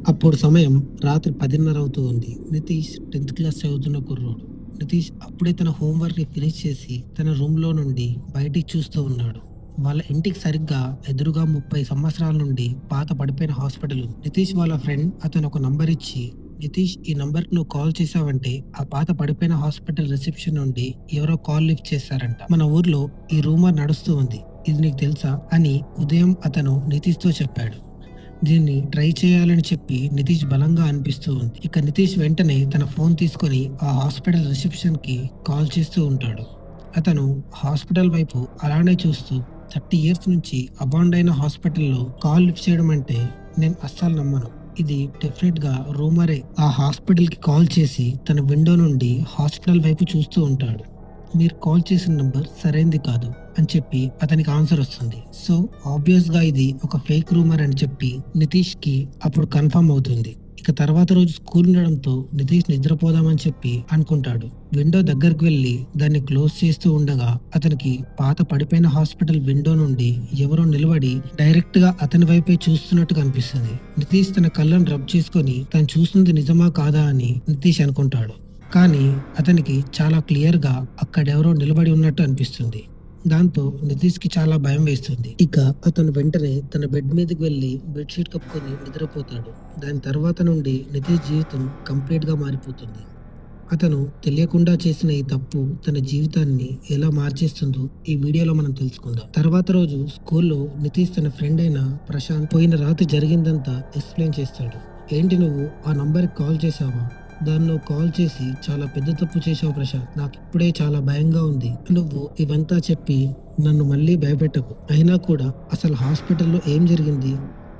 అప్పుడు సమయం రాత్రి 10:30 అవుతూ ఉంది. నితీష్ 10థ్ క్లాస్ చదువుతున్న కుర్రోడు. నితీష్ అప్పుడే తన హోంవర్క్‌ని ఫినిష్ చేసి తన రూమ్‌లో నుండి బయటికి చూస్తూ ఉన్నాడు. వాళ్ళ ఇంటికి సరిగ్గా ఎదురుగా 30 సంవత్సరాల నుండి పాత పడిపోయిన హాస్పిటల్ ఉంది. నితీష్ వాళ్ళ ఫ్రెండ్ అతను ఒక నంబర్ ఇచ్చి, "నితీష్, ఈ నంబర్‌కి నువ్వు కాల్ చేశావంటే ఆ పాత పడిపోయిన హాస్పిటల్ రిసెప్షన్ నుండి ఎవరో కాల్ లిఫ్ట్ చేశారంట. మన ఊర్లో ఈ రూమర్ నడుస్తూ ఉంది. ఇది నీకు తెలుసా?" అని ఉదయం అతను నితీష్‌తో చెప్పాడు. దీన్ని ట్రై చేయాలని చెప్పి నితీష్ బలంగా అనిపిస్తూ ఉంది. ఇక నితీష్ వెంటనే తన ఫోన్ తీసుకొని ఆ హాస్పిటల్ రిసెప్షన్ కి కాల్ చేస్తూ ఉంటాడు. అతను హాస్పిటల్ వైపు అలానే చూస్తూ 30 ఇయర్స్ నుంచి అబాండ్ అయిన హాస్పిటల్లో కాల్ లిఫ్ట్ చేయడం అంటే నేను అస్సలు నమ్మను. ఇది డెఫినెట్ గా రూమరే. ఆ హాస్పిటల్ కి కాల్ చేసి తన విండో నుండి హాస్పిటల్ వైపు చూస్తూ ఉంటాడు. మీరు కాల్ చేసిన నంబర్ సరైంది కాదు అని చెప్పి అతనికి ఆన్సర్ వస్తుంది. సో ఆబ్వియస్ గా ఇది ఒక ఫేక్ రూమర్ అని చెప్పి నితీష్ కి అప్పుడు కన్ఫర్మ్ అవుతుంది. ఇక తర్వాత రోజు స్కూల్ ఉండడంతో నితీష్ నిద్రపోదామని చెప్పి అనుకుంటాడు. విండో దగ్గరకు వెళ్లి దాన్ని క్లోజ్ చేస్తూ ఉండగా అతనికి పాత పడిపోయిన హాస్పిటల్ విండో నుండి ఎవరో నిలబడి డైరెక్ట్ గా అతని వైపే చూస్తున్నట్టు కనిపిస్తుంది. నితీష్ తన కళ్ళను రబ్ చేసుకొని తను చూస్తుంది నిజమా కాదా అని నితీష్ అనుకుంటాడు. కానీ అతనికి చాలా క్లియర్ గా అక్కడెవరో నిలబడి ఉన్నట్టు అనిపిస్తుంది. దాంతో నితీష్ కి చాలా భయం వేస్తుంది. ఇక అతను వెంటనే తన బెడ్ మీదకి వెళ్లి బెడ్షీట్ కప్పుకొని నిద్రపోతాడు. దాని తర్వాత నుండి నితీష్ జీవితం కంప్లీట్ గా మారిపోతుంది. అతను తెలియకుండా చేసిన ఈ తప్పు తన జీవితాన్ని ఎలా మార్చేస్తుందో ఈ వీడియోలో మనం తెలుసుకుందాం. తర్వాత రోజు స్కూల్లో నితీష్ తన ఫ్రెండ్ అయిన ప్రశాంత్ పోయిన రాత్రి జరిగిందంతా ఎక్స్ప్లెయిన్ చేస్తాడు. ఏంటి, నువ్వు ఆ నంబర్కి కాల్ చేసావా? దాన్ని నువ్వు కాల్ చేసి చాలా పెద్ద తప్పు చేశావు ప్రశాంత్. నాకు ఇప్పుడే చాలా భయంగా ఉంది. నువ్వు ఇవంతా చెప్పి నన్ను మళ్ళీ భయపెట్టకు. అయినా కూడా అసలు హాస్పిటల్లో ఏం జరిగింది?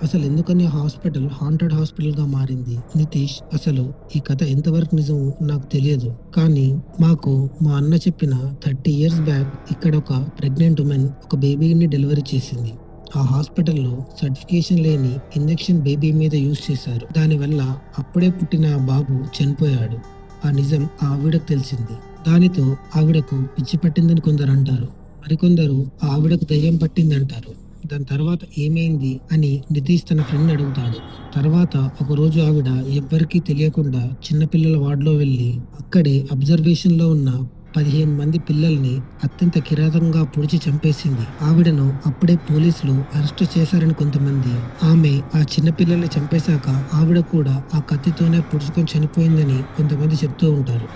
అసలు ఎందుకని హాస్పిటల్ హాంటెడ్ హాస్పిటల్ గా మారింది? నితీష్, అసలు ఈ కథ ఎంతవరకు నిజమో నాకు తెలియదు, కానీ మాకు మా అన్న చెప్పిన 30 ఇయర్స్ బ్యాక్ ఇక్కడ ఒక ప్రెగ్నెంట్ ఉమెన్ ఒక బేబీని డెలివరీ చేసింది. ఆ హాస్పిటల్లో సర్టిఫికేషన్ లేని ఇంజెక్షన్ బేబీ మీద యూజ్ చేశారు. దానివల్ల అప్పుడే పుట్టిన ఆ బాబు చనిపోయాడు. ఆ నిజం ఆవిడకు తెలిసింది. దానితో ఆవిడకు పిచ్చి పట్టిందని కొందరు అంటారు, మరికొందరు ఆవిడకు దయ్యం పట్టింది అంటారు. దాని తర్వాత ఏమైంది అని నితీష్ తన ఫ్రెండ్ అడుగుతాడు. తర్వాత ఒక రోజు ఆవిడ ఎవ్వరికీ తెలియకుండా చిన్నపిల్లల వార్డులో వెళ్లి అక్కడే అబ్జర్వేషన్ లో ఉన్న 15 మంది పిల్లల్ని అత్యంత కిరాతకంగా పొడిచి చంపేసింది. ఆవిడను అప్పుడే పోలీసులు అరెస్ట్ చేశారని కొంతమంది, ఆమె ఆ చిన్న పిల్లల్ని చంపేశాక ఆవిడ కూడా ఆ కత్తితోనే పొడుచుకొని చనిపోయిందని కొంతమంది చెప్తూ ఉంటారు.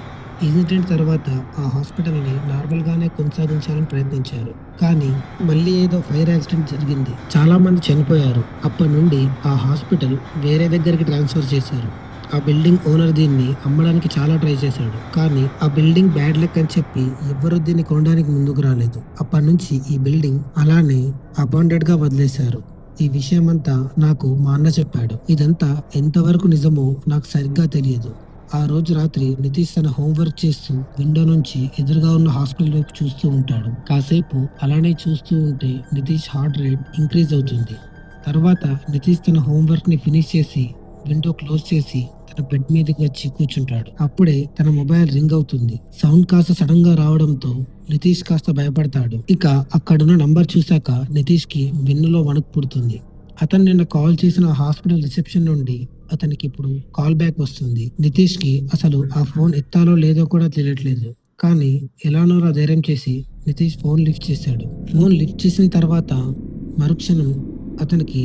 ఇన్సిడెంట్ తర్వాత ఆ హాస్పిటల్ ని నార్మల్ గానే కొనసాగించాలని ప్రయత్నించారు. కానీ మళ్ళీ ఏదో ఫైర్ యాక్సిడెంట్ జరిగింది. చాలా మంది చనిపోయారు. అప్పటి నుండి ఆ హాస్పిటల్ వేరే దగ్గరికి ట్రాన్స్ఫర్ చేశారు. ఆ బిల్డింగ్ ఓనర్ దీన్ని అమ్మడానికి చాలా ట్రై చేశాడు. కానీ ఆ బిల్డింగ్ బ్యాడ్ లక్ అని చెప్పి ఎవ్వరూ దీన్ని కొనడానికి ముందుకు రాలేదు. అప్పటి నుంచి ఈ బిల్డింగ్ అలానే అబాండెడ్ గా వదిలేశారు. ఈ విషయమంతా నాకు మా అన్న చెప్పాడు. ఇదంతా ఎంతవరకు నిజమో నాకు సరిగ్గా తెలియదు. ఆ రోజు రాత్రి నితీష్ తన హోంవర్క్ చేస్తూ విండో నుంచి ఎదురుగా ఉన్న హాస్పిటల్ వైపు చూస్తూ ఉంటాడు. కాసేపు అలానే చూస్తూ ఉంటే నితీష్ హార్ట్ రేట్ ఇంక్రీజ్ అవుతుంది. తర్వాత నితీష్ తన హోంవర్క్ ని ఫినిష్ చేసి విండో క్లోజ్ చేసి తన బెడ్ మీదకి వచ్చి కూర్చుంటాడు. అప్పుడే తన మొబైల్ రింగ్ అవుతుంది. సౌండ్ కాస్త సడన్ గా రావడంతో నితీష్ కాస్త భయపడతాడు. ఇక అక్కడున్న నంబర్ చూశాక నితీష్ కి వెన్నులో వణుకు పుడుతుంది. అతను నిన్న కాల్ చేసిన హాస్పిటల్ రిసెప్షన్ నుండి అతనికి ఇప్పుడు కాల్ బ్యాక్ వస్తుంది. నితీష్ కి అసలు ఆ ఫోన్ ఎత్తాలో లేదో కూడా తెలియట్లేదు. కానీ ఎలానోలా ధైర్యం చేసి నితీష్ ఫోన్ లిఫ్ట్ చేశాడు. ఫోన్ లిఫ్ట్ చేసిన తర్వాత మరుక్షణం అతనికి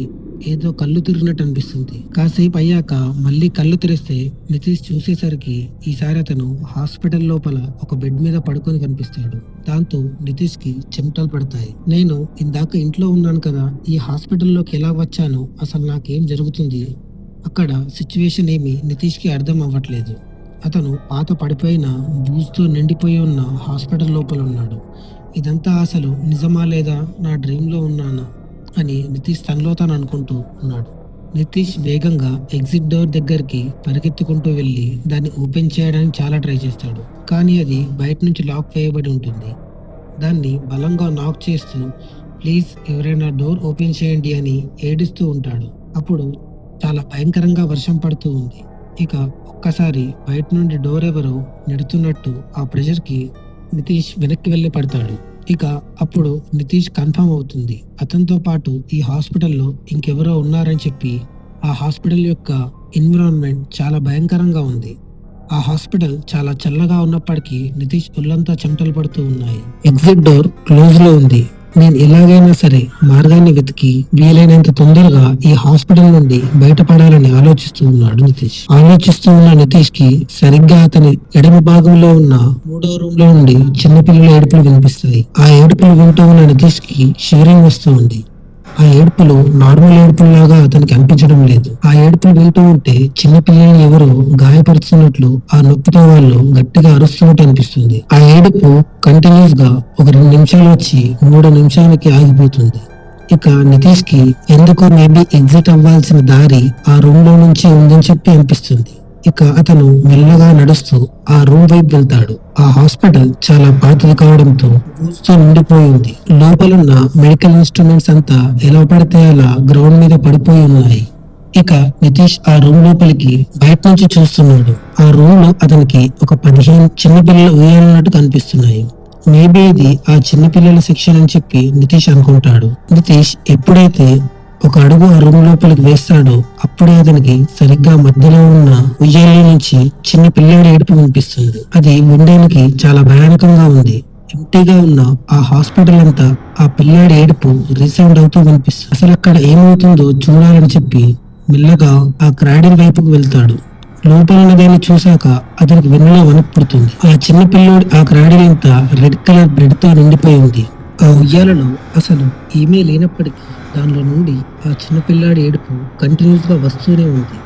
ఏదో కళ్ళు తిరిగినట్టు అనిపిస్తుంది. కాసేపు అయ్యాక మళ్ళీ కళ్ళు తెరిస్తే నితీష్ చూసేసరికి ఈసారి అతను హాస్పిటల్ లోపల ఒక బెడ్ మీద పడుకొని కనిపిస్తాడు. దాంతో నితీష్ కి చెమటలు పడతాయి. నేను ఇందాక ఇంట్లో ఉన్నాను కదా, ఈ హాస్పిటల్లోకి ఎలా వచ్చాను, అసలు నాకేం జరుగుతుంది? అక్కడ సిచ్యువేషన్ ఏమి నితీష్ కి అర్థం అవ్వట్లేదు. అతను పాత పడిపోయిన బూజుతో నిండిపోయి ఉన్న హాస్పిటల్ లోపల ఉన్నాడు. ఇదంతా అసలు నిజమా లేదా నా డ్రీమ్ లో ఉన్నానా అని నితీష్ తనలో తాను అనుకుంటూ ఉన్నాడు. నితీష్ వేగంగా ఎగ్జిట్ డోర్ దగ్గరికి పరిగెత్తుకుంటూ వెళ్లి దాన్ని ఓపెన్ చేయడానికి చాలా ట్రై చేస్తాడు. కానీ అది బయట నుంచి లాక్ వేయబడి ఉంటుంది. దాన్ని బలంగా నాక్ చేస్తూ ప్లీజ్ ఎవరైనా డోర్ ఓపెన్ చేయండి అని ఏడుస్తూ ఉంటాడు. అప్పుడు చాలా భయంకరంగా వర్షం పడుతూ ఉంది. ఇక ఒక్కసారి బయట నుండి డోర్ ఎవరో నెడుతున్నట్టు ఆ ప్రెషర్ కి నితీష్ వెనక్కి వెళ్లి పడతాడు. ఇక అప్పుడు నితీష్ కన్ఫర్మ్ అవుతుంది అతనితో పాటు ఈ హాస్పిటల్లో ఇంకెవరో ఉన్నారని చెప్పి ఆ హాస్పిటల్ యొక్క ఎన్విరాన్మెంట్ చాలా భయంకరంగా ఉంది. ఆ హాస్పిటల్ చాలా చల్లగా ఉన్నప్పటికీ నితీష్ ఒళ్ళంతా చెమటలు పడుతూ ఉన్నాయి. ఎగ్జిట్ డోర్ క్లోజ్ లో ఉంది. నేను ఎలాగైనా సరే మార్గాన్ని వెతికి వీలైనంత తొందరగా ఈ హాస్పిటల్ నుండి బయటపడాలని ఆలోచిస్తూ ఉన్నాడు నితీష్. ఆలోచిస్తూ ఉన్న నితీష్ కి సరిగ్గా అతని ఎడమ భాగంలో ఉన్న మూడో రూమ్ లో నుండి చిన్నపిల్లల ఏడుపులు వినిపిస్తాయి. ఆ ఏడుపులు వింటూ ఉన్న నితీష్ కి షివరింగ్ వస్తూ ఉంది. ఆ ఏడుపులు నార్మల్ ఏడుపుల్లాగా అతనికి అనిపించడం లేదు. ఆ ఏడుపులు వింటూ ఉంటే చిన్న పిల్లల్ని ఎవరో గాయపరుస్తున్నట్లు ఆ నొప్పితో వాళ్ళు గట్టిగా అరుస్తున్నట్టు అనిపిస్తుంది. ఆ ఏడుపు కంటిన్యూస్ గా ఒక 2 నిమిషాలు వచ్చి 3 నిమిషాలకి ఆగిపోతుంది. ఇక నితీష్ కి ఎందుకో మేబీ ఎగ్జిట్ అవ్వాల్సిన దారి ఆ రూమ్ లో నుంచి ఉందని చెప్పి అనిపిస్తుంది. ఇక అతను మెల్లగా నడుస్తూ ఆ రూమ్ వైపు వెళ్తాడు. ఆ హాస్పిటల్ చాలా పాతది కావడంతో బూజుతో నిండిపోయింది. లోపలున్న మెడికల్ ఇన్స్ట్రుమెంట్స్ అంతా ఎలా పడితే అలా గ్రౌండ్ మీద పడిపోయి ఉన్నాయి. ఇక నితీష్ ఆ రూమ్ లోపలికి బయట నుంచి చూస్తున్నాడు. ఆ రూమ్ లో అతనికి ఒక 15 చిన్నపిల్లలు ఉయ్యాలన్నట్టు కనిపిస్తున్నాయి. మేబీ ఇది ఆ చిన్నపిల్లల సెక్షన్ అని చెప్పి నితీష్ అనుకుంటాడు. నితీష్ ఎప్పుడైతే ఒక అడుగు ఆ రూమ్ లోపలికి వేస్తాడో అప్పుడే అతనికి సరిగ్గా మధ్యలో ఉన్న ఉయ్యాల నుంచి చిన్న పిల్లాడి ఏడుపు వినిపిస్తుంది. అది వినడానికి చాలా భయానకంగా ఉంది. ఎంటీగా ఉన్న ఆ హాస్పిటల్ అంతా ఆ పిల్లాడి ఏడుపు రీసౌండ్ అవుతూ వినిపిస్తుంది. అసలు అక్కడ ఏమవుతుందో చూడాలని చెప్పి మెల్లగా ఆ క్రాడిల్ వైపుకు వెళ్తాడు. లోపల ఉన్నదాన్ని చూశాక అతనికి వెన్నులో వణుకు పుడుతుంది. ఆ చిన్న పిల్లోడి ఆ క్రాడిల్ అంతా రెడ్ కలర్ బ్లడ్ తో నిండిపోయింది. ఆ ఉయ్యాలలో అసలు ఏమీ లేనప్పటికీ దానిలో నుండి ఆ చిన్న పిల్లాడి ఏడుపు కంటిన్యూస్ గా వస్తూనే ఉంది.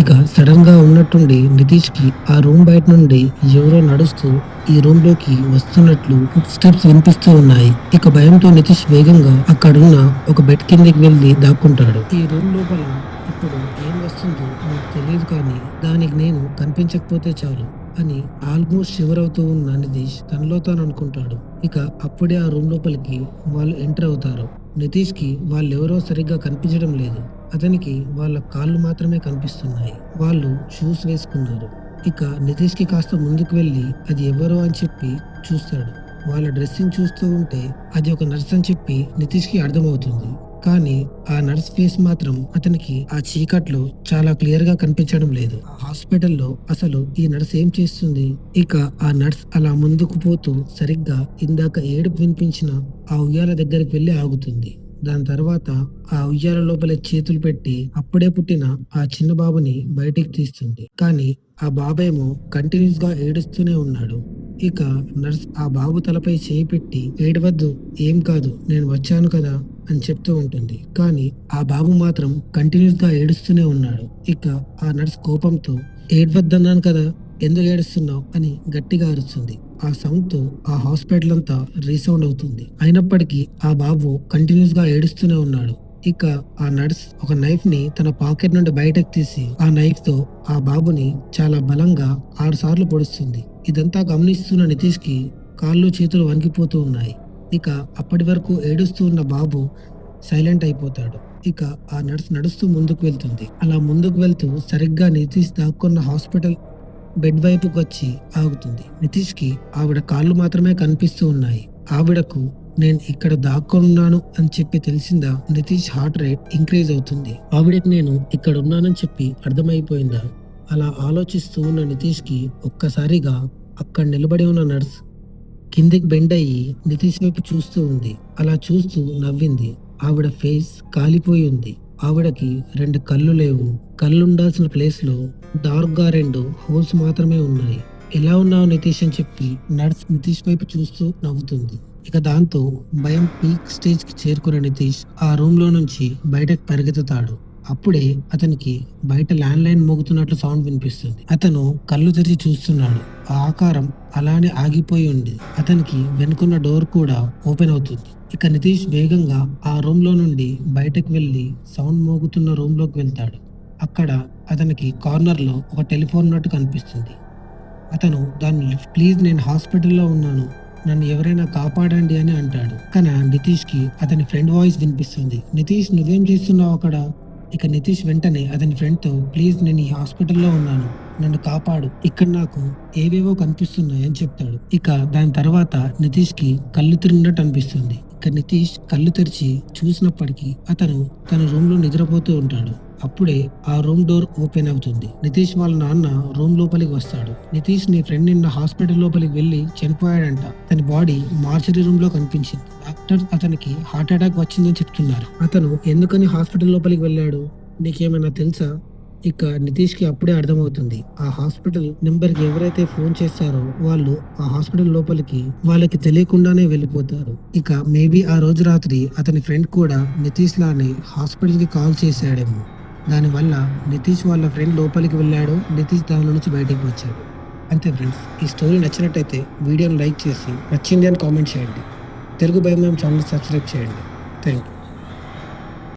ఇక సడన్ గా ఉన్నట్టుండి నితీష్ కి ఆ రూమ్ బయట నుండి ఎవరో నడుస్తూ ఈ రూమ్ లోకి వస్తున్నట్లు ఫుట్ స్టెప్స్ వినిపిస్తూ ఉన్నాయి. ఇక భయంతో నితీష్ వేగంగా అక్కడున్న ఒక బెడ్ కిందకి వెళ్లి దాక్కుంటాడు. ఈ రూమ్ లోపల ఇప్పుడు ఏం వస్తుందో నాకు తెలియదు, కానీ దానికి నేను కనిపించకపోతే చాలు అని ఆల్మోస్ట్ షివర్ అవుతూ ఉన్న నితీష్ తనలో తాను అనుకుంటాడు. ఇక అప్పుడే ఆ రూమ్ లోపలికి వాళ్ళు ఎంటర్ అవుతారు. నితీష్ కి వాళ్ళెవరో సరిగ్గా కనిపించడం లేదు. అతనికి వాళ్ళ కాళ్ళు మాత్రమే కనిపిస్తున్నాయి. వాళ్ళు షూస్ వేసుకున్నారు. ఇక నితీష్ కి కాస్త ముందుకు వెళ్ళి అది ఎవరో అని చెప్పి చూస్తాడు. వాళ్ళ డ్రెస్సింగ్ చూస్తూ ఉంటే అది ఒక నర్స్ అని చెప్పి నితీష్ కి అర్థమవుతుంది. కానీ ఆ నర్స్ ఫేస్ మాత్రం అతనికి ఆ చీకట్లో చాలా క్లియర్ గా కనిపించడం లేదు. ఆ హాస్పిటల్లో అసలు ఈ నర్స్ ఏం చేస్తుంది? ఇక ఆ నర్స్ అలా ముందుకు పోతూ సరిగ్గా ఇందాక ఏడుపు వినిపించిన ఆ ఉయ్యాల దగ్గరికి వెళ్లి ఆగుతుంది. దాని తర్వాత ఆ ఉయ్యాల లోపల చేతులు పెట్టి అప్పుడే పుట్టిన ఆ చిన్న బాబుని బయటికి తీస్తుంది. కానీ ఆ బాబేమో కంటిన్యూస్ గా ఏడుస్తూనే ఉన్నాడు. ఇక నర్స్ ఆ బాబు తలపై చేయి పెట్టి ఏడవద్దు, ఏం కాదు, నేను వచ్చాను కదా అని చెప్తూ ఉంటుంది. కానీ ఆ బాబు మాత్రం కంటిన్యూస్ గా ఏడుస్తూనే ఉన్నాడు. ఇక ఆ నర్స్ కోపంతో ఏడవద్దన్నాను కదా, ఎందుకు ఏడుస్తున్నావు అని గట్టిగా అరుస్తుంది. ఆ సౌండ్ తో ఆ హాస్పిటల్ అంతా రీసౌండ్ అవుతుంది. అయినప్పటికీ ఆ బాబు కంటిన్యూస్ గా ఏడుస్తూనే ఉన్నాడు. ఇక ఆ నర్స్ ఒక నైఫ్ ని తన పాకెట్ నుండి బయటకు తీసి ఆ నైఫ్ తో ఆ బాబుని చాలా బలంగా 6 సార్లు పొడుస్తుంది. ఇదంతా గమనిస్తున్న నితీష్ కి కాళ్ళు చేతులు వణికిపోతూ ఉన్నాయి. ఇక అప్పటి వరకు ఏడుస్తూ ఉన్న బాబు సైలెంట్ అయిపోతాడు. ఇక ఆ నర్స్ నడుస్తూ ముందుకు వెళ్తుంది. అలా ముందుకు వెళ్తూ సరిగ్గా నితీష్ దాక్కున్న హాస్పిటల్ బెడ్ వైపుకు వచ్చి ఆగుతుంది. నితీష్ కి ఆవిడ కాళ్ళు మాత్రమే కనిపిస్తూ ఉన్నాయి. ఆవిడకు నేను ఇక్కడ దాక్కున్నాను అని చెప్పి తెలిసిందా? నితీష్ హార్ట్ రేట్ ఇంక్రీజ్ అవుతుంది. ఆవిడకి నేను ఇక్కడ ఉన్నానని చెప్పి అర్థమైపోయిందా? అలా ఆలోచిస్తూ ఉన్న నితీష్ కి ఒక్కసారిగా అక్కడ నిలబడి ఉన్న నర్స్ కిందికి బెండ్ అయ్యి నితీష్ వైపు చూస్తూ ఉంది. అలా చూస్తూ నవ్వింది. ఆవిడ ఫేస్ కాలిపోయి ఉంది. ఆవిడకి 2 కళ్ళు లేవు. కళ్ళుండాల్సిన ప్లేస్ లో డార్క్ గా 2 హోల్స్ మాత్రమే ఉన్నాయి. ఎలా ఉన్నావు నితీష్ అని చెప్పి నర్స్ నితీష్ వైపు చూస్తూ నవ్వుతుంది. ఇక దాంతో భయం పీక్ స్టేజ్ కి చేరుకున్న నితీష్ ఆ రూమ్ లో నుంచి బయటకు పరిగెత్తుతాడు. అప్పుడే అతనికి బయట ల్యాండ్ లైన్ మోగుతున్నట్లు సౌండ్ వినిపిస్తుంది. అతను కళ్ళు తెరిచి చూస్తున్నాడు. ఆ ఆకారం అలానే ఆగిపోయి ఉంది. అతనికి వెనుకున్న డోర్ కూడా ఓపెన్ అవుతుంది. ఇక నితీష్ వేగంగా ఆ రూమ్ లో నుండి బయటకు వెళ్లి సౌండ్ మోగుతున్న రూమ్ లోకి వెళ్తాడు. అక్కడ అతనికి కార్నర్ లో ఒక టెలిఫోన్ నట్టు కనిపిస్తుంది. అతను దాన్ని ప్లీజ్, నేను హాస్పిటల్లో ఉన్నాను, నన్ను ఎవరైనా కాపాడండి అని అంటాడు. కానీ నితీష్ కి అతని ఫ్రెండ్ వాయిస్ వినిపిస్తుంది. నితీష్, నువ్వేం చేస్తున్నావు అక్కడ? ఇక నితీష్ వెంటనే అతని ఫ్రెండ్ తో ప్లీజ్, నేను ఈ హాస్పిటల్లో ఉన్నాను, నన్ను కాపాడు, ఇక్కడ నాకు ఏవేవో కనిపిస్తున్నాయి అని చెప్తాడు. ఇక దాని తర్వాత నితీష్ కి కళ్ళు తిరిగినట్టు అనిపిస్తుంది. ఇక నితీష్ కళ్ళు తెరిచి చూసినప్పటికీ అతను తన రూమ్ లో నిద్రపోతూ ఉంటాడు. అప్పుడే ఆ రూమ్ డోర్ ఓపెన్ అవుతుంది. నితీష్ వాళ్ళ నాన్న రూమ్ లోపలికి వస్తాడు. నితీష్, నీ ఫ్రెండ్ నిన్న హాస్పిటల్ లోపలికి వెళ్లి చనిపోయాడంట. అతని బాడీ మార్చరీ రూమ్ లో కనిపించింది. డాక్టర్ అతనికి హార్ట్ అటాక్ వచ్చిందని చెప్తున్నారు. అతను ఎందుకని హాస్పిటల్ లోపలికి వెళ్ళాడు, నీకేమైనా తెలుసా? ఇక నితీష్ కి అప్పుడే అర్థమవుతుంది. ఆ హాస్పిటల్ నెంబర్ కి ఎవరైతే ఫోన్ చేస్తారో వాళ్ళు ఆ హాస్పిటల్ లోపలికి వాళ్ళకి తెలియకుండానే వెళ్ళిపోతారు. ఇక మేబీ ఆ రోజు రాత్రి అతని ఫ్రెండ్ కూడా నితీష్ లానే హాస్పిటల్ కి కాల్ చేశాడేమో. దానివల్ల నితీష్ వాళ్ళ ఫ్రెండ్ లోపలికి వెళ్ళాడు, నితీష్ దాని నుంచి బయటికి వచ్చాడు. అంతే ఫ్రెండ్స్, ఈ స్టోరీ నచ్చినట్టయితే వీడియోని లైక్ చేసి నచ్చింది అని కామెంట్ చేయండి. తెలుగు భయం ఛానల్ సబ్స్క్రైబ్ చేయండి. Thank you.